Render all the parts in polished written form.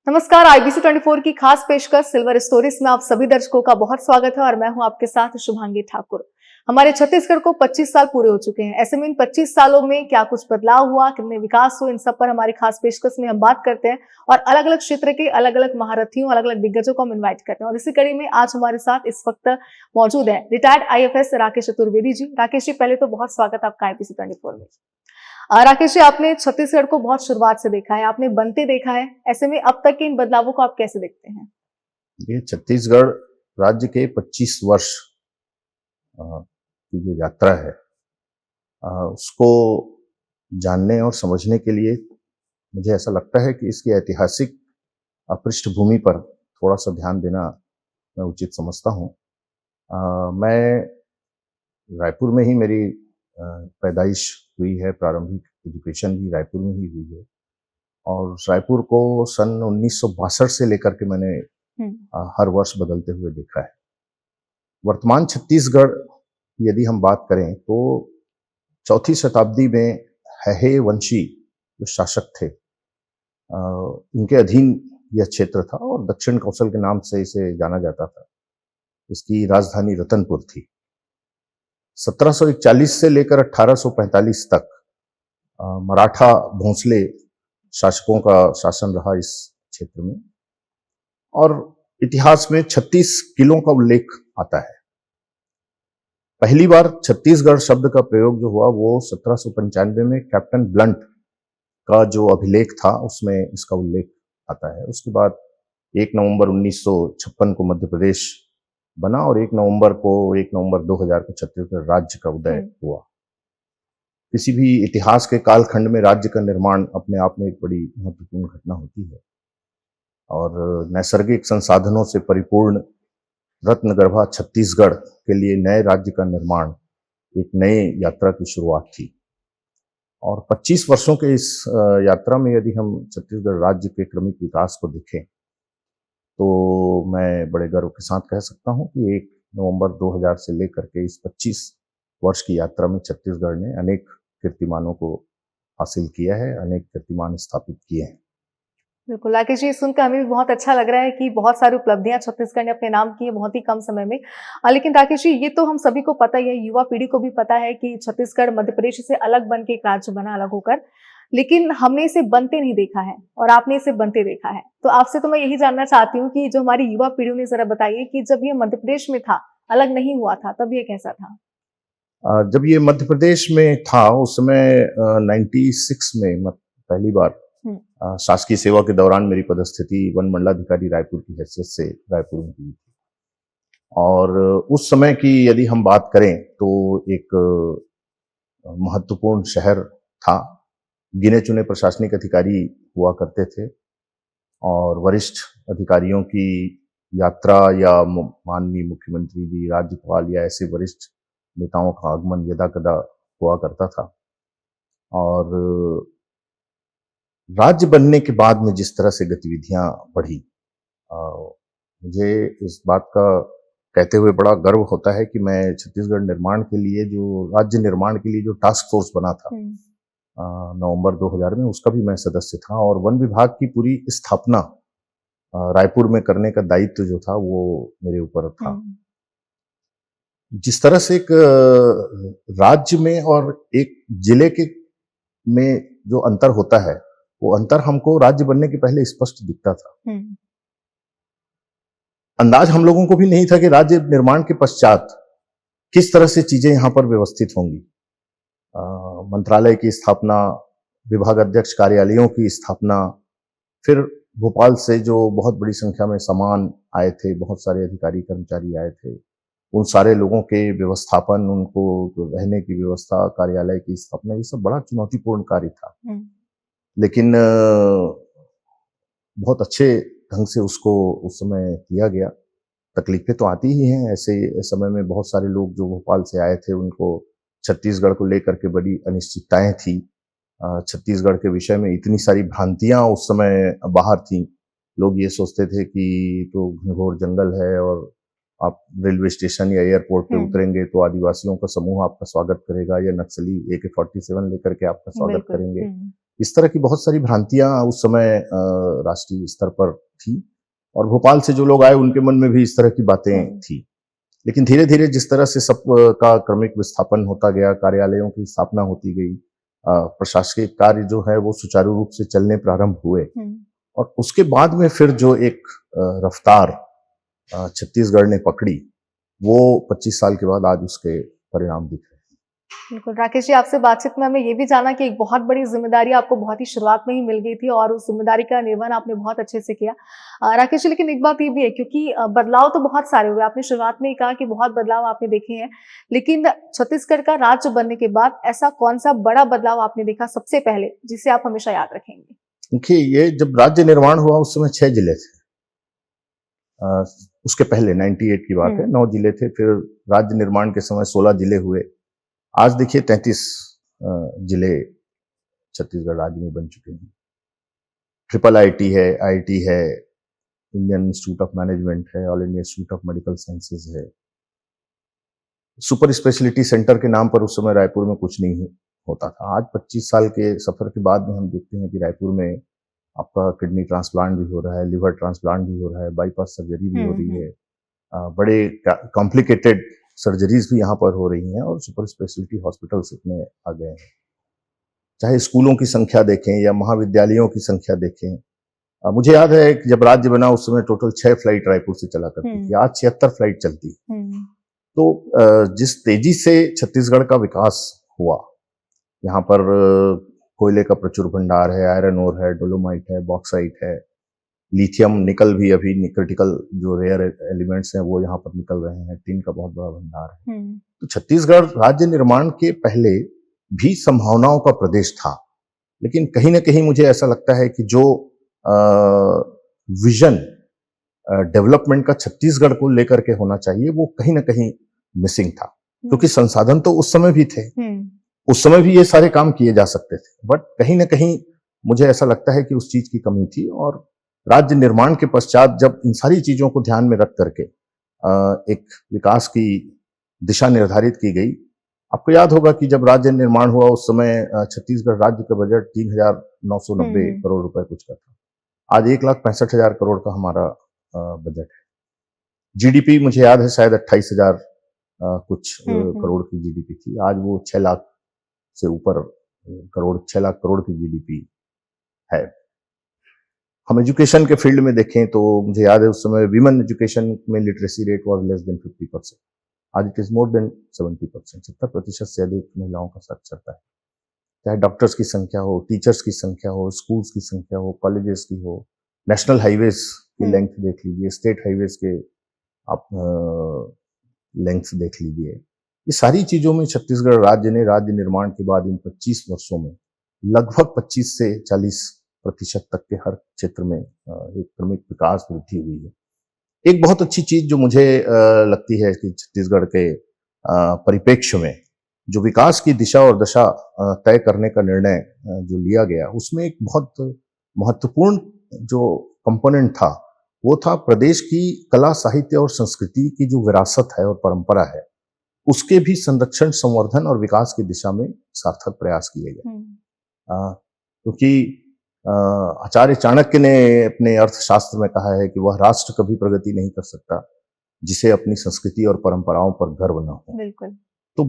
नमस्कार। आईबीसी 24 की खास पेशकश सिल्वर स्टोरीज में आप सभी दर्शकों का बहुत स्वागत है और मैं हूं आपके साथ शुभांगी ठाकुर। हमारे छत्तीसगढ़ को 25 साल पूरे हो चुके हैं। ऐसे में इन 25 सालों में क्या कुछ बदलाव हुआ, कितने विकास हुए, इन सब पर हमारी खास पेशकश में हम बात करते हैं और अलग अलग क्षेत्र के अलग अलग महारथियों, अलग अलग दिग्गजों को हम इन्वाइट करते हैं। और इसी कड़ी में आज हमारे साथ इस वक्त मौजूद है रिटायर्ड आईएफएस राकेश चतुर्वेदी जी। राकेश जी, पहले तो बहुत स्वागत आपका आईबीसी 24 में। राकेश जी, आपने छत्तीसगढ़ को बहुत शुरुआत से देखा है, आपने बनते देखा है। ऐसे में अब तक के इन बदलावों को आप कैसे देखते हैं? ये छत्तीसगढ़ राज्य के 25 वर्ष की जो यात्रा है, उसको जानने और समझने के लिए मुझे ऐसा लगता है कि इसकी ऐतिहासिक पृष्ठभूमि पर थोड़ा सा ध्यान देना मैं उचित समझता हूँ। मैं रायपुर में ही मेरी पैदाइश हुई है, प्रारंभिक एजुकेशन भी रायपुर में ही हुई है और रायपुर को सन 1962 से लेकर के मैंने हर वर्ष बदलते हुए देखा है। वर्तमान छत्तीसगढ़ यदि हम बात करें तो चौथी शताब्दी में हैहे वंशी जो शासक थे, उनके अधीन यह क्षेत्र था और दक्षिण कौशल के नाम से इसे जाना जाता था। इसकी राजधानी रतनपुर थी। 1741 से लेकर 1845 तक मराठा भोंसले शासकों का शासन रहा इस क्षेत्र में और इतिहास में 36 किलों का उल्लेख आता है। पहली बार छत्तीसगढ़ शब्द का प्रयोग जो हुआ वो 1795 में कैप्टन ब्लंट का जो अभिलेख था उसमें इसका उल्लेख आता है। उसके बाद 1 नवंबर 1956 को मध्य प्रदेश बना और 1 नवंबर 2000 को छत्तीसगढ़ राज्य का उदय हुआ। किसी भी इतिहास के कालखंड में राज्य का निर्माण अपने आप में एक बड़ी महत्वपूर्ण घटना होती है और नैसर्गिक संसाधनों से परिपूर्ण रत्नगर्भा छत्तीसगढ़ के लिए नए राज्य का निर्माण एक नए यात्रा की शुरुआत थी और 25 वर्षों के इस यात्रा में यदि हम छत्तीसगढ़ राज्य के क्रमिक विकास को देखें तो मैं बड़े गर्व के साथ कह सकता हूं कि 1 नवंबर 2000 से लेकर के इस 25 वर्ष की यात्रा में छत्तीसगढ़ ने अनेक कीर्तिमानों को हासिल किया है, अनेक कीर्तिमान स्थापित किए हैं। बिल्कुल राकेश जी, सुनकर हमें भी बहुत अच्छा लग रहा है कि बहुत सारी उपलब्धियां छत्तीसगढ़ ने अपने नाम की है बहुत ही कम समय में। लेकिन राकेश जी, ये तो हम सभी को पता ही है, युवा पीढ़ी को भी पता है कि छत्तीसगढ़ मध्य प्रदेश से अलग बन के एक राज्य बना अलग होकर, लेकिन हमने इसे बनते नहीं देखा है और आपने इसे बनते देखा है। तो आपसे तो मैं यही जानना चाहती हूँ कि जो हमारी युवा पीढ़ी ने जरा बताइए कि जब ये मध्य प्रदेश में था, अलग नहीं हुआ था, तब ये कैसा था? जब ये मध्य प्रदेश में था उस समय 96 में पहली बार शासकीय सेवा के दौरान मेरी पदस्थिति वन मंडलाधिकारी रायपुर की हैसियत से रायपुर में हुई थी और उस समय की यदि हम बात करें तो एक महत्वपूर्ण शहर था। गिने चुने प्रशासनिक अधिकारी हुआ करते थे और वरिष्ठ अधिकारियों की यात्रा या माननीय मुख्यमंत्री जी, राज्यपाल या ऐसे वरिष्ठ नेताओं का आगमन यदाकदा हुआ करता था और राज्य बनने के बाद में जिस तरह से गतिविधियां बढ़ी, मुझे इस बात का कहते हुए बड़ा गर्व होता है कि मैं छत्तीसगढ़ निर्माण के लिए जो राज्य निर्माण के लिए जो टास्क फोर्स बना था नवंबर 2000 में, उसका भी मैं सदस्य था और वन विभाग की पूरी स्थापना रायपुर में करने का दायित्व जो था वो मेरे ऊपर था। जिस तरह से एक राज्य में और एक जिले के में जो अंतर होता है वो अंतर हमको राज्य बनने के पहले स्पष्ट दिखता था। अंदाज हम लोगों को भी नहीं था कि राज्य निर्माण के पश्चात किस तरह से चीजें यहां पर व्यवस्थित होंगी। मंत्रालय की स्थापना, विभाग अध्यक्ष कार्यालयों की स्थापना, फिर भोपाल से जो बहुत बड़ी संख्या में सामान आए थे, बहुत सारे अधिकारी कर्मचारी आए थे, उन सारे लोगों के व्यवस्थापन, उनको रहने की व्यवस्था, कार्यालय की स्थापना, ये सब बड़ा चुनौतीपूर्ण कार्य था। लेकिन बहुत अच्छे ढंग से उसको उस समय किया गया। तकलीफें तो आती ही हैं, ऐसे समय में बहुत सारे लोग जो भोपाल से आए थे उनको छत्तीसगढ़ को लेकर के बड़ी अनिश्चितताएं थी। छत्तीसगढ़ के विषय में इतनी सारी भ्रांतियां उस समय बाहर थी। लोग ये सोचते थे कि तो घनघोर जंगल है और आप रेलवे स्टेशन या एयरपोर्ट पे उतरेंगे तो आदिवासियों का समूह आपका स्वागत करेगा या नक्सली AK-47 लेकर के आपका स्वागत करेंगे। इस तरह की बहुत सारी भ्रांतियां उस समय राष्ट्रीय स्तर पर थी, और भोपाल से जो लोग आए उनके मन में भी इस तरह की बातें थी। लेकिन धीरे धीरे जिस तरह से सब का क्रमिक विस्थापन होता गया, कार्यालयों की स्थापना होती गई, प्रशासकीय कार्य जो है वो सुचारू रूप से चलने प्रारंभ हुए, और उसके बाद में फिर जो एक रफ्तार छत्तीसगढ़ ने पकड़ी, वो 25 साल के बाद आज उसके परिणाम दिख रहे हैं। बिल्कुल राकेश जी, आपसे बातचीत में हमें ये भी जाना कि एक बहुत बड़ी जिम्मेदारी आपको बहुत ही शुरुआत में ही मिल गई थी और उस जिम्मेदारी का निर्वहन आपने बहुत अच्छे से किया। राकेश जी, लेकिन एक बात ये भी है, क्योंकि बदलाव तो बहुत सारे हुए, आपने शुरुआत में ही कहा कि बहुत बदलाव आपने देखे हैं, लेकिन छत्तीसगढ़ का राज्य बनने के बाद ऐसा कौन सा बड़ा बदलाव आपने देखा सबसे पहले, जिसे आप हमेशा याद रखेंगे? देखिए, ये जब राज्य निर्माण हुआ उस समय 6 जिले थे। उसके पहले 98 की बात है, 9 जिले थे, फिर राज्य निर्माण के समय 16 जिले हुए। आज देखिए 33 जिले छत्तीसगढ़ राज्य में बन चुके हैं। ट्रिपल आईटी है, आईटी है, इंडियन इंस्टीट्यूट ऑफ मैनेजमेंट है, all India institute of medical sciences है। सुपर स्पेशलिटी सेंटर के नाम पर उस समय रायपुर में कुछ नहीं होता था। आज 25 साल के सफर के बाद में हम देखते हैं कि रायपुर में आपका किडनी ट्रांसप्लांट भी हो रहा है, लिवर ट्रांसप्लांट भी हो रहा है, बाईपास सर्जरी भी हो रही है, बड़े कॉम्प्लिकेटेड सर्जरीज भी यहाँ पर हो रही हैं, और सुपर स्पेशलिटी हॉस्पिटल्स इतने आ गए हैं। चाहे स्कूलों की संख्या देखें या महाविद्यालयों की संख्या देखें, मुझे याद है कि जब राज्य बना उस समय टोटल 6 फ्लाइट रायपुर से चला करती थी, आज 76 फ्लाइट चलती है। तो जिस तेजी से छत्तीसगढ़ का विकास हुआ, यहाँ पर कोयले का प्रचुर भंडार है, आयरन ओर है, डोलोमाइट है, बॉक्साइट है, लिथियम, निकल भी अभी क्रिटिकल जो रेयर एलिमेंट्स हैं वो यहाँ पर निकल रहे हैं, टिन का बहुत बड़ा भंडार है। तो छत्तीसगढ़ राज्य निर्माण के पहले भी संभावनाओं का प्रदेश था, लेकिन कहीं ना कहीं मुझे ऐसा लगता है कि जो विजन डेवलपमेंट का छत्तीसगढ़ को लेकर के होना चाहिए वो कहीं ना कहीं मिसिंग था, क्योंकि संसाधन तो उस समय भी थे, उस समय भी ये सारे काम किए जा सकते थे, बट कहीं ना कहीं मुझे ऐसा लगता है कि उस चीज की कमी थी। और राज्य निर्माण के पश्चात जब इन सारी चीजों को ध्यान में रख करके एक विकास की दिशा निर्धारित की गई। आपको याद होगा कि जब राज्य निर्माण हुआ उस समय छत्तीसगढ़ राज्य का बजट 3,990 करोड़ रुपए कुछ का था। आज 1,65,000 करोड़ का हमारा बजट है। जीडीपी मुझे याद है शायद 28,000 कुछ करोड़ की जीडीपी थी, आज वो 6 लाख से ऊपर करोड़, 6 लाख करोड़ की जीडीपी है। हम एजुकेशन के फील्ड में देखें तो मुझे याद है उस समय विमेन एजुकेशन में literacy rate was less than 50%, आज इट इज मोर देन 70%, 70% से अधिक महिलाओं का साक्षरता है। चाहे डॉक्टर्स की संख्या हो, टीचर्स की संख्या हो, स्कूल्स की संख्या हो, कॉलेजेस की हो, नेशनल हाईवेज की लेंथ देख लीजिए, स्टेट हाईवेज के आप लेंथ देख लीजिए। ये सारी चीजों में छत्तीसगढ़ राज्य ने राज्य निर्माण के बाद इन 25 वर्षों में लगभग 25 से 40% तक के हर क्षेत्र में एक क्रमिक विकास वृद्धि हुई है। एक बहुत अच्छी चीज जो मुझे लगती है कि छत्तीसगढ़ के परिप्रेक्ष्य में जो विकास की दिशा और दशा तय करने का निर्णय जो लिया गया, उसमें एक बहुत महत्वपूर्ण जो कंपोनेंट था वो था प्रदेश की कला, साहित्य और संस्कृति की जो विरासत है और परंपरा है, उसके भी संरक्षण, संवर्धन और विकास की दिशा में सार्थक प्रयास किए गए। क्योंकि आचार्य चाणक्य ने अपने अर्थशास्त्र में कहा है कि वह राष्ट्र कभी प्रगति नहीं कर सकता जिसे अपनी संस्कृति और परंपराओं पर गर्व न हो। बिल्कुल। तो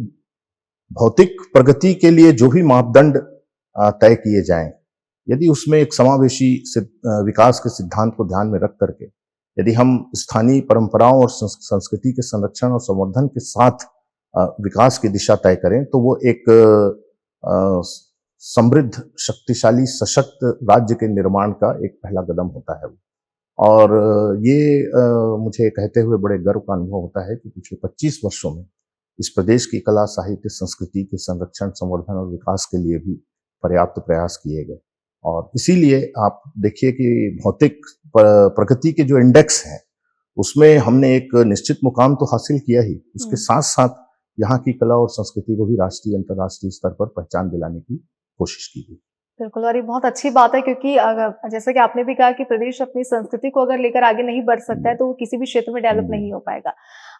भौतिक प्रगति के लिए जो भी मापदंड तय किए जाएं, यदि उसमें एक समावेशी विकास के सिद्धांत को ध्यान में रख करके यदि हम स्थानीय परंपराओं और संस्कृति के संरक्षण और संवर्धन के साथ विकास की दिशा तय करें, तो वो एक समृद्ध, शक्तिशाली, सशक्त राज्य के निर्माण का एक पहला कदम होता है। और ये मुझे कहते हुए बड़े गर्व का अनुभव होता है कि पिछले 25 वर्षों में इस प्रदेश की कला, साहित्य, संस्कृति के संरक्षण, संवर्धन और विकास के लिए भी पर्याप्त प्रयास किए गए। और इसीलिए आप देखिए कि भौतिक प्रगति के जो इंडेक्स हैं उसमें हमने एक निश्चित मुकाम तो हासिल किया ही, उसके साथ साथ यहाँ की कला और संस्कृति को भी राष्ट्रीय, अंतर्राष्ट्रीय स्तर पर पहचान दिलाने की कोशिश की गई। बिल्कुल, और ये बहुत अच्छी बात है क्योंकि अगर जैसा कि आपने भी कहा कि प्रदेश अपनी संस्कृति को अगर लेकर आगे नहीं बढ़ सकता है, तो वो किसी भी क्षेत्र में डेवलप नहीं हो पाएगा।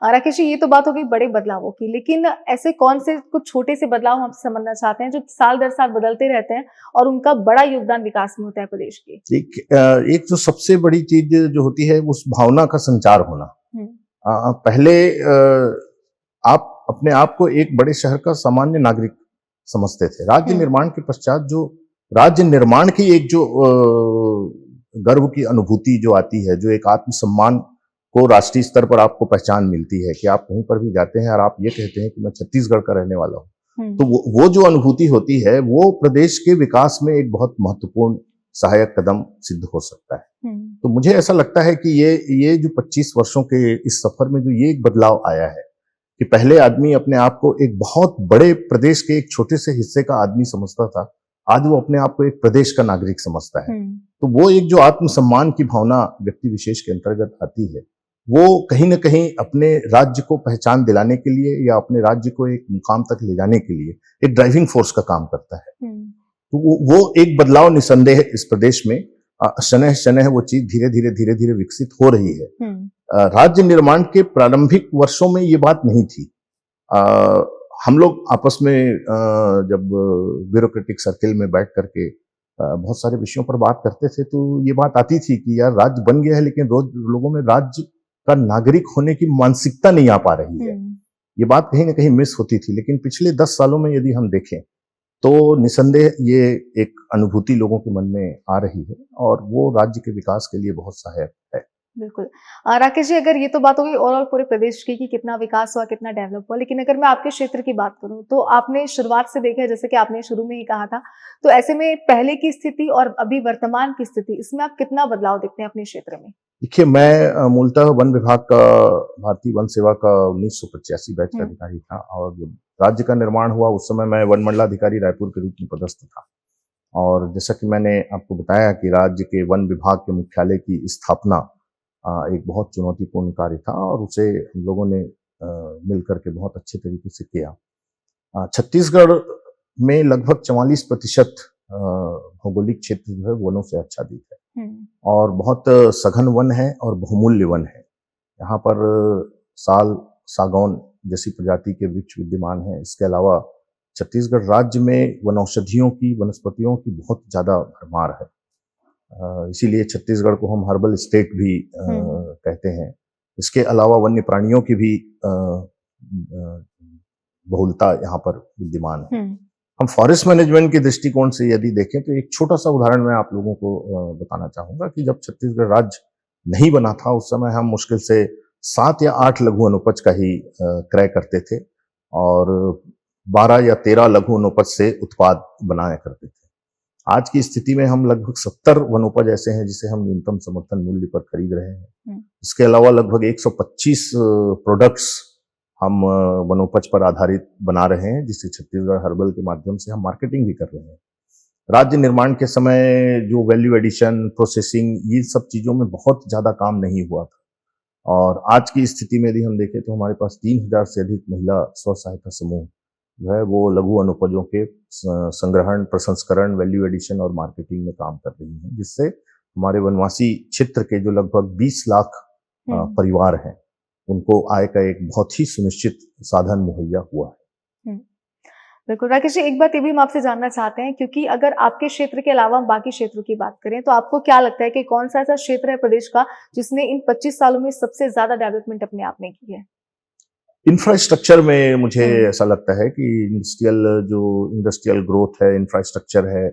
राकेश जी, ये तो बात हो गई बड़े बदलावों की, लेकिन ऐसे कौन से कुछ छोटे से बदलाव हम आपसे समझना चाहते हैं, जो साल दर साल बदलते रहते हैं और उनका बड़ा योगदान विकास में होता है प्रदेश के? एक जो सबसे बड़ी चीज जो होती है, उस भावना का संचार होना। हुँ, पहले आप अपने आप को एक बड़े शहर का सामान्य नागरिक समझते थे। राज्य हुँ, निर्माण के पश्चात जो राज्य निर्माण की एक जो गर्व की अनुभूति जो आती है, जो एक आत्मसम्मान को राष्ट्रीय स्तर पर आपको पहचान मिलती है कि आप कहीं पर भी जाते हैं और आप ये कहते हैं कि मैं छत्तीसगढ़ का रहने वाला हूँ, हुँ, तो वो जो अनुभूति होती है, वो प्रदेश के विकास में एक बहुत महत्वपूर्ण सहायक कदम सिद्ध हो सकता है। हुँ, तो मुझे ऐसा लगता है कि ये जो 25 वर्षों के इस सफर में जो ये एक बदलाव आया है कि पहले आदमी अपने आप को एक बहुत बड़े प्रदेश के एक छोटे से हिस्से का आदमी समझता था, आज वो अपने आप को एक प्रदेश का नागरिक समझता है। हुँ, तो वो एक जो आत्मसम्मान की भावना व्यक्ति विशेष के अंतर्गत आती है, वो कहीं न कहीं अपने राज्य को पहचान दिलाने के लिए या अपने राज्य को एक मुकाम तक ले जाने के लिए एक ड्राइविंग फोर्स का काम करता है। हुँ, तो वो एक बदलाव निसंदेह इस प्रदेश में शनह शनह वो चीज धीरे धीरे विकसित हो रही है। हुँ, राज्य निर्माण के प्रारंभिक वर्षों में ये बात नहीं थी। हम लोग आपस में जब ब्यूरोक्रेटिक सर्किल में बैठ करके बहुत सारे विषयों पर बात करते थे, तो ये बात आती थी कि यार राज्य बन गया है, लेकिन रोज लोगों में राज्य का नागरिक होने की मानसिकता नहीं आ पा रही है। हुँ, ये बात कहीं ना कहीं मिस होती थी, लेकिन पिछले 10 सालों में यदि हम देखें तो निसंदेह ये एक अनुभूति लोगों के मन में आ रही है और वो राज्य के विकास के लिए बहुत सहायक है। बिल्कुल। राकेश जी, अगर ये तो बात हो गई ओवरऑल पूरे प्रदेश की कि कितना विकास हुआ, कितना डेवलप हुआ, लेकिन अगर मैं आपके क्षेत्र की बात करूँ, तो आपने शुरुआत से देखा है, जैसे कि आपने शुरू में ही कहा था, तो ऐसे में पहले की स्थिति और अभी वर्तमान की स्थिति, इसमें आप कितना बदलाव देखते हैं अपने क्षेत्र में? देखिए, मैं मूलतः वन विभाग का, भारतीय वन सेवा का 1985 बैच का हुँ, अधिकारी था और जब राज्य का निर्माण हुआ उस समय मैं वन मंडलाधिकारी रायपुर के रूप में पदस्थ था। और जैसा कि मैंने आपको बताया कि राज्य के वन विभाग के मुख्यालय की स्थापना एक बहुत चुनौतीपूर्ण कार्य था और उसे हम लोगों ने मिल करके बहुत अच्छे तरीके से किया। छत्तीसगढ़ में लगभग 44% भौगोलिक क्षेत्र जो है वनों से आच्छादित है हुँ, और बहुत सघन वन है और बहुमूल्य वन है। यहाँ पर साल, सागौन जैसी प्रजाति के वृक्ष विद्यमान हैं। इसके अलावा छत्तीसगढ़ राज्य में वनौषधियों की, वनस्पतियों की बहुत ज़्यादा भरमार है। इसीलिए छत्तीसगढ़ को हम हर्बल स्टेट भी हुँ, कहते हैं। इसके अलावा वन्य प्राणियों की भी बहुलता यहाँ पर विद्यमान है। हुँ, हम फॉरेस्ट मैनेजमेंट के दृष्टिकोण से यदि देखें तो एक छोटा सा उदाहरण मैं आप लोगों को बताना चाहूंगा कि जब छत्तीसगढ़ राज्य नहीं बना था उस समय हम मुश्किल से 7 या 8 लघु वनोपज का ही क्रय करते थे और 12 या 13 लघु वनोपज से उत्पाद बनाया करते थे। आज की स्थिति में हम लगभग 70 वनोपज ऐसे हैं जिसे हम न्यूनतम समर्थन मूल्य पर खरीद रहे हैं। हुँ, इसके अलावा लगभग 125 प्रोडक्ट्स हम वनोपज पर आधारित बना रहे हैं, जिससे छत्तीसगढ़ हर्बल के माध्यम से हम मार्केटिंग भी कर रहे हैं। राज्य निर्माण के समय जो वैल्यू एडिशन, प्रोसेसिंग, ये सब चीजों में बहुत ज्यादा काम नहीं हुआ था और आज की स्थिति में यदि हम देखें तो हमारे पास 3000 से अधिक महिला स्व सहायता समूह जो है वो लघु वनोपजों के संग्रहण, प्रसंस्करण, वैल्यू एडिशन और मार्केटिंग में काम कर रही हैं, जिससे हमारे वनवासी क्षेत्र के जो लगभग 20 लाख हुँ, परिवार हैं, उनको आय का एक बहुत ही सुनिश्चित साधन मुहैया हुआ है। हुँ। बिल्कुल, राकेश जी, एक बात ये भी हम आपसे जानना चाहते हैं क्योंकि अगर आपके क्षेत्र के अलावा हम बाकी क्षेत्रों की बात करें, तो आपको क्या लगता है कि कौन-सा ऐसा क्षेत्र है प्रदेश का, जिसने इन 25 सालों में सबसे ज़्यादा डेवलपमेंट अपने आप में की है? इंफ्रास्ट्रक्चर में मुझे हुँ, ऐसा लगता है कि इंडस्ट्रियल ग्रोथ है, इंफ्रास्ट्रक्चर है,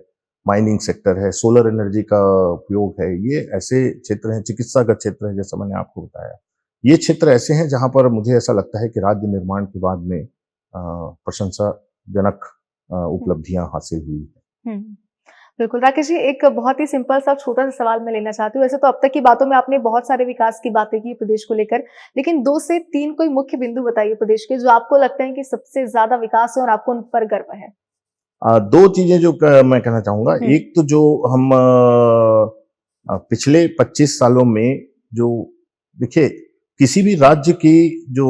माइनिंग सेक्टर है, सोलर एनर्जी का उपयोग है, ये ऐसे क्षेत्र हैं, चिकित्सा का क्षेत्र है, जैसा मैंने आपको बताया। ये क्षेत्र ऐसे हैं जहां पर मुझे ऐसा लगता है कि राज्य निर्माण के बाद में प्रशंसाजनक हुँ, उपलब्धियां हासिल हुई है। हुँ। बिल्कुल, राकेश जी, एक बहुत ही सिंपल सा छोटा-सा सवाल मैं लेना चाहती हूँ। वैसे तो अब तक की बातों में आपने बहुत सारे विकास की बातें की प्रदेश को लेकर, लेकिन 2 से 3 कोई मुख्य बिंदु बताइए प्रदेश के, जो आपको लगता है कि सबसे ज़्यादा विकास है और आपको उन पर गर्व है? दो चीजें जो मैं कहना चाहूंगा, हुँ, एक तो जो हम पिछले 25 सालों में जो, देखिए, किसी भी राज्य की जो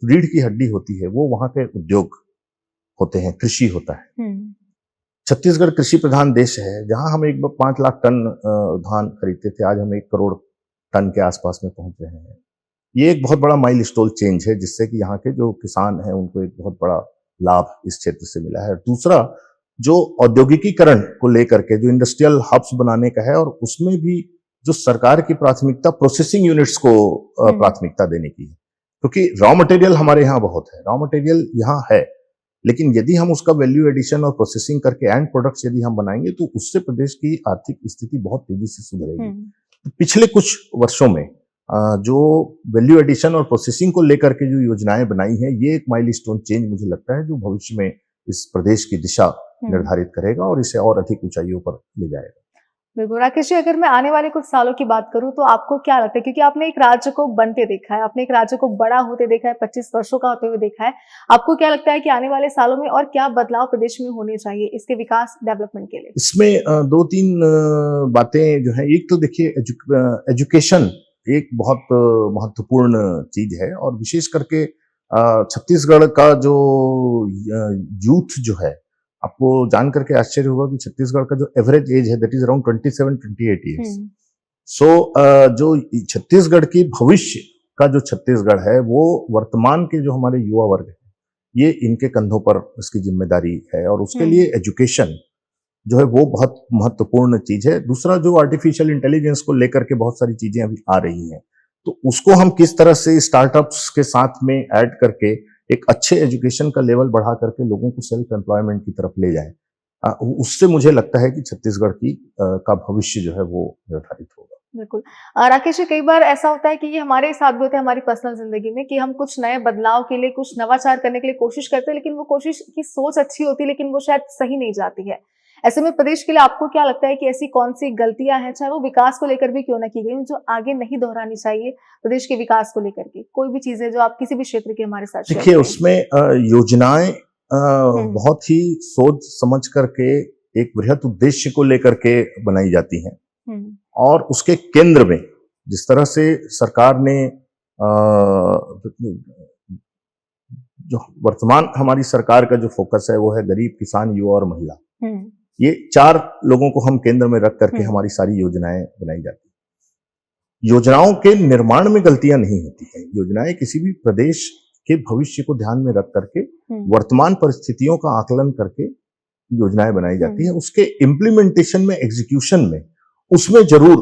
रीढ़ की हड्डी होती है वो वहां के उद्योग होते हैं, कृषि होता है। हुँ, छत्तीसगढ़ कृषि प्रधान देश है, जहां हम एक बार 5 लाख टन धान खरीदते थे, आज हम 1 करोड़ टन के आसपास में पहुंच रहे हैं। ये एक बहुत बड़ा माइलस्टोन चेंज है, जिससे कि यहाँ के जो किसान हैं उनको एक बहुत बड़ा लाभ इस क्षेत्र से मिला है। दूसरा, जो औद्योगिकीकरण को लेकर के जो इंडस्ट्रियल हब्स बनाने का है, और उसमें भी जो सरकार की प्राथमिकता प्रोसेसिंग यूनिट्स को प्राथमिकता देने की है, क्योंकि रॉ मटेरियल हमारे यहाँ बहुत है, रॉ मटेरियल यहाँ है, लेकिन यदि हम उसका वैल्यू एडिशन और प्रोसेसिंग करके एंड प्रोडक्ट्स यदि हम बनाएंगे तो उससे प्रदेश की आर्थिक स्थिति बहुत तेजी से सुधरेगी। तो पिछले कुछ वर्षों में जो वैल्यू एडिशन और प्रोसेसिंग को लेकर के जो योजनाएं बनाई हैं, ये एक माइलस्टोन चेंज मुझे लगता है जो भविष्य में इस प्रदेश की दिशा निर्धारित करेगा और इसे और अधिक ऊंचाइयों पर ले जाएगा। बिल्कुल राकेश जी, अगर मैं आने वाले कुछ सालों की बात करूं तो आपको क्या लगता है, क्योंकि आपने एक राज्य को बनते देखा है, आपने एक राज्य को बड़ा होते देखा है, 25 वर्षों का होते हुए देखा है, आपको क्या लगता है कि आने वाले सालों में और क्या बदलाव प्रदेश में होने चाहिए इसके विकास डेवलपमेंट के लिए? इसमें 2-3 बातें जो है, एक तो देखिए एजुकेशन एक बहुत महत्वपूर्ण चीज है, और विशेष करके छत्तीसगढ़ का जो यूथ जो है, आपको जान करके आश्चर्य होगा कि छत्तीसगढ़ का जो एवरेज एज है दैट इज अराउंड 27-28 ईयर्स। सो जो छत्तीसगढ़ की भविष्य का जो छत्तीसगढ़ है, वो वर्तमान के जो हमारे युवा वर्ग है, ये इनके कंधों पर इसकी जिम्मेदारी है, और उसके लिए एजुकेशन जो है वो बहुत महत्वपूर्ण चीज है। दूसरा, जो आर्टिफिशियल इंटेलिजेंस को लेकर के बहुत सारी चीजें अभी आ रही हैं, तो उसको हम किस तरह से स्टार्टअप्स के साथ में ऐड करके एक अच्छे एजुकेशन का लेवल बढ़ा करके लोगों को सेल्फ एम्प्लॉयमेंट की तरफ ले जाए, उससे मुझे लगता है कि छत्तीसगढ़ की का भविष्य जो है वो निर्धारित होगा। बिल्कुल राकेश जी, कई बार ऐसा होता है कि ये हमारे साथ भी होता है हमारी पर्सनल जिंदगी में कि हम कुछ नए बदलाव के लिए, कुछ नवाचार करने के लिए कोशिश करते हैं, लेकिन वो कोशिश की सोच अच्छी होती है लेकिन वो शायद सही नहीं जाती है। ऐसे में प्रदेश के लिए आपको क्या लगता है कि ऐसी कौन सी गलतियां हैं, चाहे वो विकास को लेकर भी क्यों ना की गई, जो आगे नहीं दोहरानी चाहिए प्रदेश के विकास को लेकर के? कोई भी चीजें जो आप किसी भी क्षेत्र के हमारे साथ शेयर देखिए, करें। उसमें योजनाएं बहुत ही सोच समझ करके एक बृहत उद्देश्य को लेकर के बनाई जाती हैं, और उसके केंद्र में जिस तरह से सरकार ने जो वर्तमान हमारी सरकार का जो फोकस है वो है गरीब, किसान, युवा और महिला। ये 4 लोगों को हम केंद्र में रख करके हमारी सारी योजनाएं बनाई जाती हैं। योजनाओं के निर्माण में गलतियां नहीं होती हैं। योजनाएं किसी भी प्रदेश के भविष्य को ध्यान में रख करके वर्तमान परिस्थितियों का आकलन करके योजनाएं बनाई जाती हैं। उसके इम्प्लीमेंटेशन में, एग्जीक्यूशन में, उसमें जरूर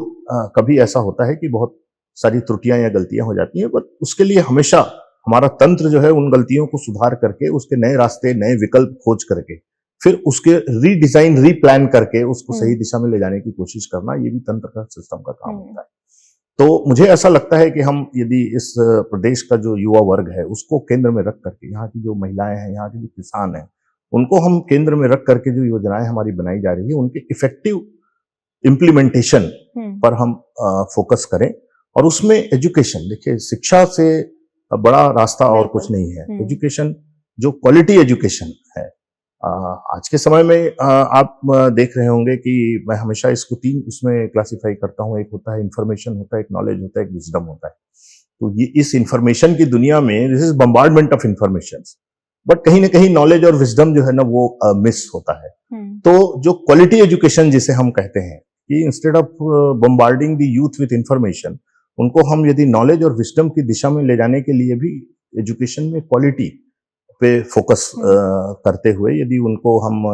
कभी ऐसा होता है कि बहुत सारी त्रुटियां या गलतियां हो जाती हैं, बट उसके लिए हमेशा हमारा तंत्र जो है उन गलतियों को सुधार करके उसके नए रास्ते, नए विकल्प खोज करके फिर उसके रीडिजाइन, रीप्लान करके उसको सही दिशा में ले जाने की कोशिश करना, ये भी तंत्र का, सिस्टम का काम होता है। तो मुझे ऐसा लगता है कि हम यदि इस प्रदेश का जो युवा वर्ग है उसको केंद्र में रख करके, यहाँ की जो महिलाएं हैं, यहाँ के जो किसान हैं, उनको हम केंद्र में रख करके जो योजनाएं हमारी बनाई जा रही है उनके इफेक्टिव इम्प्लीमेंटेशन पर हम फोकस करें। और उसमें एजुकेशन, देखिए शिक्षा से बड़ा रास्ता और कुछ नहीं है। एजुकेशन, जो क्वालिटी एजुकेशन है, आज के समय में आप देख रहे होंगे कि मैं हमेशा इसको 3 उसमें क्लासिफाई करता हूं। एक होता है इंफॉर्मेशन, होता है एक नॉलेज, होता है एक विजडम होता है। तो ये इस इंफॉर्मेशन की दुनिया में this is bombardment of information, but कहीं ना कहीं नॉलेज और विजडम जो है ना वो मिस होता है। तो जो क्वालिटी एजुकेशन जिसे हम कहते हैं कि instead of bombarding the youth with information, उनको हम यदि नॉलेज और विजडम की दिशा में ले जाने के लिए भी एजुकेशन में क्वालिटी पे फोकस करते हुए यदि उनको हम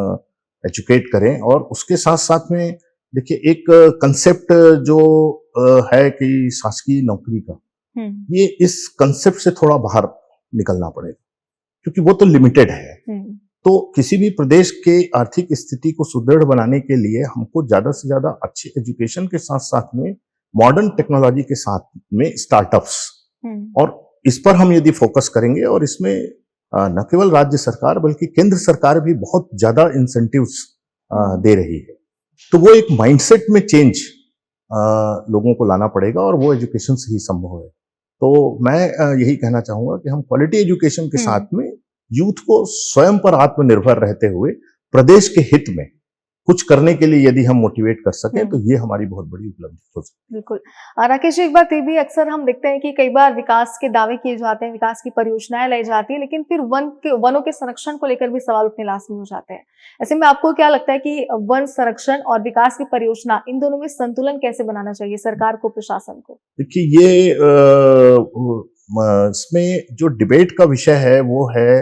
एजुकेट करें, और उसके साथ साथ में देखिए एक कंसेप्ट जो है कि शासकीय नौकरी का, ये इस कंसेप्ट से थोड़ा बाहर निकलना पड़ेगा, क्योंकि वो तो लिमिटेड है। तो किसी भी प्रदेश के आर्थिक स्थिति को सुदृढ़ बनाने के लिए हमको ज्यादा से ज्यादा अच्छी एजुकेशन के साथ साथ में मॉडर्न टेक्नोलॉजी के साथ में स्टार्टअप्स, और इस पर हम यदि फोकस करेंगे, और इसमें न केवल राज्य सरकार बल्कि केंद्र सरकार भी बहुत ज्यादा इंसेंटिव्स दे रही है, तो वो एक माइंडसेट में चेंज लोगों को लाना पड़ेगा, और वो एजुकेशन से ही संभव है। तो मैं यही कहना चाहूंगा कि हम क्वालिटी एजुकेशन के साथ में यूथ को स्वयं पर आत्मनिर्भर रहते हुए प्रदेश के हित में कुछ करने के लिए यदि हम मोटिवेट कर सके तो ये हमारी बहुत बड़ी उपलब्धि हो सकती है। बिल्कुल। राकेश जी, एक बात ये भी अक्सर हम देखते हैं कि कई बार विकास के दावे किए जाते हैं, विकास की परियोजनाएं लाई जाती है, लेकिन फिर वनों के संरक्षण को लेकर भी सवाल उठने लाजमी हो जाते हैं। ऐसे में आपको क्या लगता है कि वन संरक्षण और विकास की परियोजना, इन दोनों में संतुलन कैसे बनाना चाहिए सरकार को, प्रशासन को? देखिए, ये इसमें जो डिबेट का विषय है वो है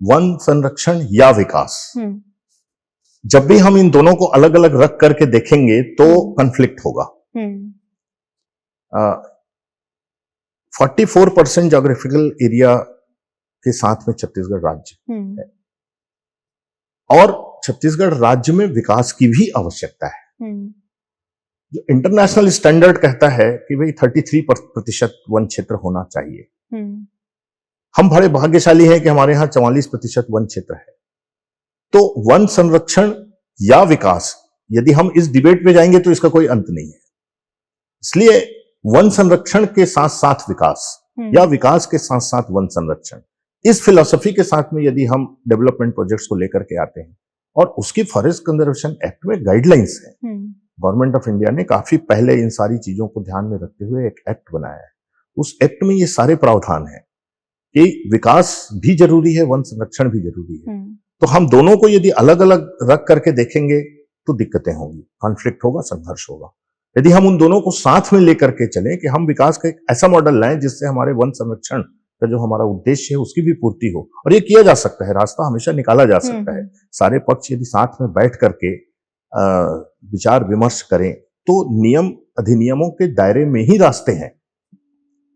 वन संरक्षण या विकास। जब भी हम इन दोनों को अलग अलग रख करके देखेंगे तो कॉन्फ्लिक्ट होगा। 44% जोग्राफिकल एरिया के साथ में छत्तीसगढ़ राज्य है और छत्तीसगढ़ राज्य में विकास की भी आवश्यकता है। जो इंटरनेशनल स्टैंडर्ड कहता है कि भाई 33% वन क्षेत्र होना चाहिए। हम बड़े भाग्यशाली हैं कि हमारे यहाँ 44% वन क्षेत्र है। तो वन संरक्षण या विकास, यदि हम इस डिबेट में जाएंगे तो इसका कोई अंत नहीं है। इसलिए वन संरक्षण के साथ साथ विकास या विकास के साथ साथ वन संरक्षण, इस फिलॉसफी के साथ में यदि हम डेवलपमेंट प्रोजेक्ट्स को लेकर के आते हैं और उसकी फॉरेस्ट कंजर्वेशन एक्ट में गाइडलाइंस है। गवर्नमेंट ऑफ इंडिया ने काफी पहले इन सारी चीजों को ध्यान में रखते हुए एक एक्ट बनाया है। उस एक्ट में ये सारे प्रावधान हैं कि विकास भी जरूरी है, वन संरक्षण भी जरूरी है। तो हम दोनों को यदि अलग अलग रख करके देखेंगे तो दिक्कतें होंगी, कॉन्फ्लिक्ट होगा, संघर्ष होगा। यदि हम उन दोनों को साथ में लेकर के चलें कि हम विकास का एक ऐसा मॉडल लाएं जिससे हमारे वन संरक्षण का जो हमारा उद्देश्य है उसकी भी पूर्ति हो, और ये किया जा सकता है, रास्ता हमेशा निकाला जा सकता है। सारे पक्ष यदि साथ में बैठ करके विचार विमर्श करें तो नियम अधिनियमों के दायरे में ही रास्ते हैं।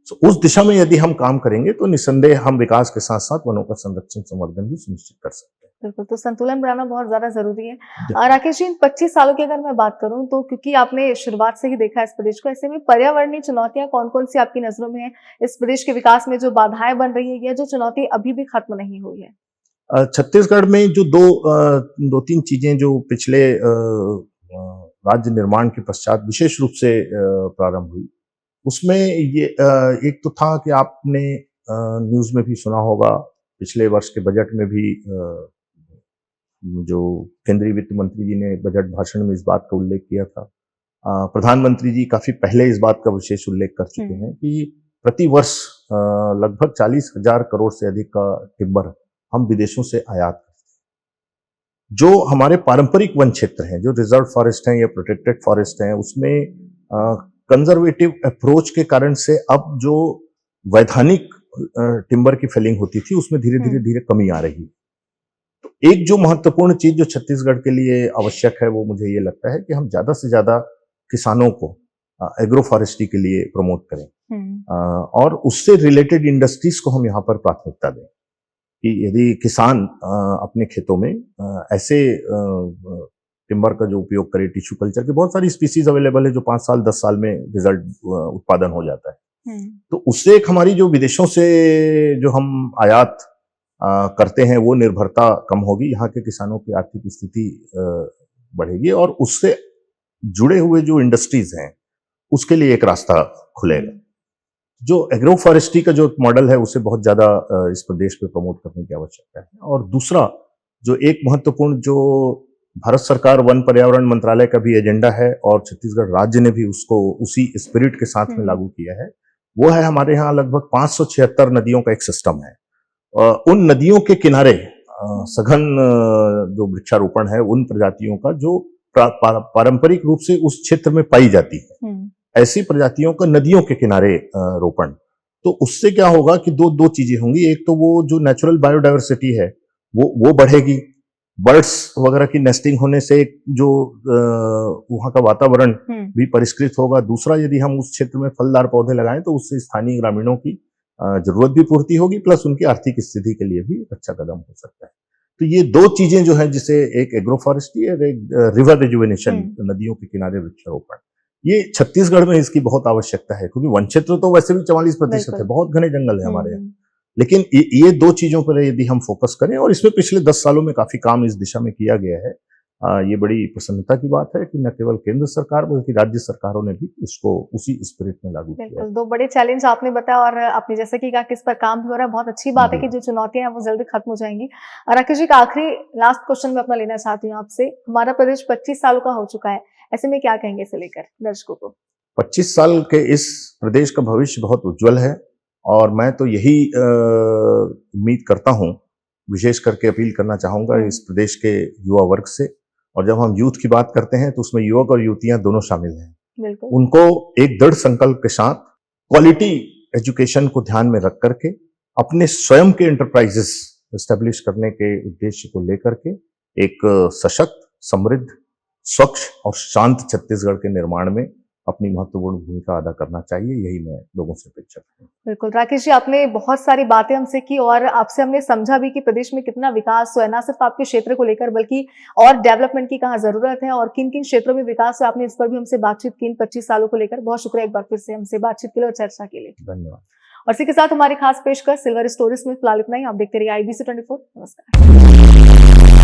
तो उस दिशा में यदि हम काम करेंगे तो निसंदेह हम विकास के साथ साथ वनों का संरक्षण संवर्धन भी सुनिश्चित कर सकते हैं। बिल्कुल, तो संतुलन बनाना बहुत ज्यादा जरूरी है। राकेश जी, इन 25 सालों की अगर मैं बात करूं तो क्योंकि आपने शुरुआत से ही देखा इस प्रदेश को, ऐसे में पर्यावरणीय चुनौतियां कौन कौन सी आपकी नजरों में है? इस प्रदेश के विकास में जो बाधाएं बन रही है या जो चुनौती अभी भी खत्म नहीं हुई है? छत्तीसगढ़ में जो दो तीन चीजें जो पिछले राज्य निर्माण के पश्चात विशेष रूप से प्रारंभ हुई, उसमें ये एक तो था कि आपने न्यूज में भी सुना होगा, पिछले वर्ष के बजट में भी जो केंद्रीय वित्त मंत्री जी ने बजट भाषण में इस बात का उल्लेख किया था। प्रधानमंत्री जी काफी पहले इस बात का विशेष उल्लेख कर चुके हैं कि प्रति वर्ष लगभग 40,000 करोड़ से अधिक का टिम्बर हम विदेशों से आयात करते हैं। जो हमारे पारंपरिक वन क्षेत्र हैं, जो रिजर्व फॉरेस्ट हैं या प्रोटेक्टेड फॉरेस्ट हैं, उसमें कंजर्वेटिव अप्रोच के कारण से अब जो वैधानिक टिम्बर की फेलिंग होती थी उसमें धीरे धीरे कमी आ रही है। तो एक जो महत्वपूर्ण चीज जो छत्तीसगढ़ के लिए आवश्यक है वो मुझे ये लगता है कि हम ज्यादा से ज्यादा किसानों को एग्रो फॉरेस्ट्री के लिए प्रमोट करें और उससे रिलेटेड इंडस्ट्रीज को हम यहाँ पर प्राथमिकता दें कि यदि किसान अपने खेतों में ऐसे टिम्बर का जो उपयोग करे, टिश्यू कल्चर के बहुत सारी स्पीसीज अवेलेबल है जो 5 साल 10 साल में रिजल्ट उत्पादन हो जाता है। तो उससे एक हमारी जो विदेशों से जो हम आयात करते हैं वो निर्भरता कम होगी, यहाँ के किसानों की आर्थिक स्थिति बढ़ेगी और उससे जुड़े हुए जो इंडस्ट्रीज हैं उसके लिए एक रास्ता खुलेगा। जो एग्रो फॉरेस्ट्री का जो मॉडल है उसे बहुत ज्यादा इस प्रदेश में प्रमोट करने की आवश्यकता है। और दूसरा जो एक महत्वपूर्ण जो भारत सरकार वन पर्यावरण मंत्रालय का भी एजेंडा है और छत्तीसगढ़ राज्य ने भी उसको उसी स्पिरिट के साथ में लागू किया है, वो है हमारे यहाँ लगभग 576 नदियों का एक सिस्टम है। उन नदियों के किनारे सघन जो वृक्षारोपण है उन प्रजातियों का जो पारंपरिक रूप से उस क्षेत्र में पाई जाती है, ऐसी प्रजातियों का नदियों के किनारे रोपण। तो उससे क्या होगा कि दो चीजें होंगी। एक तो वो जो नेचुरल बायोडायवर्सिटी है वो बढ़ेगी, बर्ड्स वगैरह की नेस्टिंग होने से जो वहां का वातावरण भी परिष्कृत होगा। दूसरा, यदि हम उस क्षेत्र में फलदार पौधे लगाएं तो उससे स्थानीय ग्रामीणों की जरूरत भी पूर्ति होगी, प्लस उनकी आर्थिक स्थिति के लिए भी अच्छा कदम हो सकता है। तो ये दो चीजें जो है, जिसे एक एग्रो फॉरेस्ट्री और एक रिवर रिजुवेनेशन, नदियों के किनारे वृक्षारोपण, ये छत्तीसगढ़ में इसकी बहुत आवश्यकता है क्योंकि वन क्षेत्र तो वैसे भी 44% है, बहुत घने जंगल है हमारे यहाँ। लेकिन ये दो चीजों पर यदि हम फोकस करें, और इसमें पिछले 10 सालों में काफी काम इस दिशा में किया गया है, ये बड़ी प्रसन्नता की बात है कि न केवल केंद्र सरकार बल्कि राज्य सरकारों ने भी इसको उसी स्पिरिट में लागू किया है। बिल्कुल, 2 बड़े चैलेंज आपने बताया और आपने जैसे कि कहा किस पर काम भी हो रहा है, बहुत अच्छी बात है जी। कि जो चुनौतियाँ हैं वो जल्दी खत्म हो जाएँगी। और राकेश जी, एक आखिरी लास्ट क्वेश्चन मैं अपना लेना चाहती हूँ आपसे। हमारा प्रदेश 25 सालों का हो चुका है, ऐसे में क्या कहेंगे इसे लेकर दर्शकों को? 25 साल के इस प्रदेश का भविष्य बहुत उज्जवल है और मैं तो यही उम्मीद करता हूँ, विशेष करके अपील करना चाहूँगा इस प्रदेश के युवा वर्ग से। और जब हम यूथ की बात करते हैं तो उसमें युवक और युवतियां दोनों शामिल हैं। बिल्कुल, उनको एक दृढ़ संकल्प के साथ क्वालिटी एजुकेशन को ध्यान में रख करके अपने स्वयं के एंटरप्राइजेस एस्टेब्लिश करने के उद्देश्य को लेकर के एक सशक्त, समृद्ध, स्वच्छ और शांत छत्तीसगढ़ के निर्माण में अपनी महत्वपूर्ण भूमिका अदा करना चाहिए, यही मैं लोगों से अपेक्षा करता हूँ। बिल्कुल। राकेश जी, आपने बहुत सारी बातें हमसे की और आपसे हमने समझा भी कि प्रदेश में कितना विकास हुआ है, ना सिर्फ आपके क्षेत्र को लेकर बल्कि और डेवलपमेंट की कहाँ ज़रूरत है और किन-किन क्षेत्रों में विकास हुआ, आपने इस पर भी हमसे बातचीत की इन 25 सालों को लेकर। बहुत शुक्रिया एक बार फिर से हमसे बातचीत के लिए और चर्चा के लिए। धन्यवाद। और इसी के साथ हमारी खास पेशकश सिल्वर स्टोरीज में फिलहाल इतना ही। आप देखते रहिए IBC 24। नमस्कार।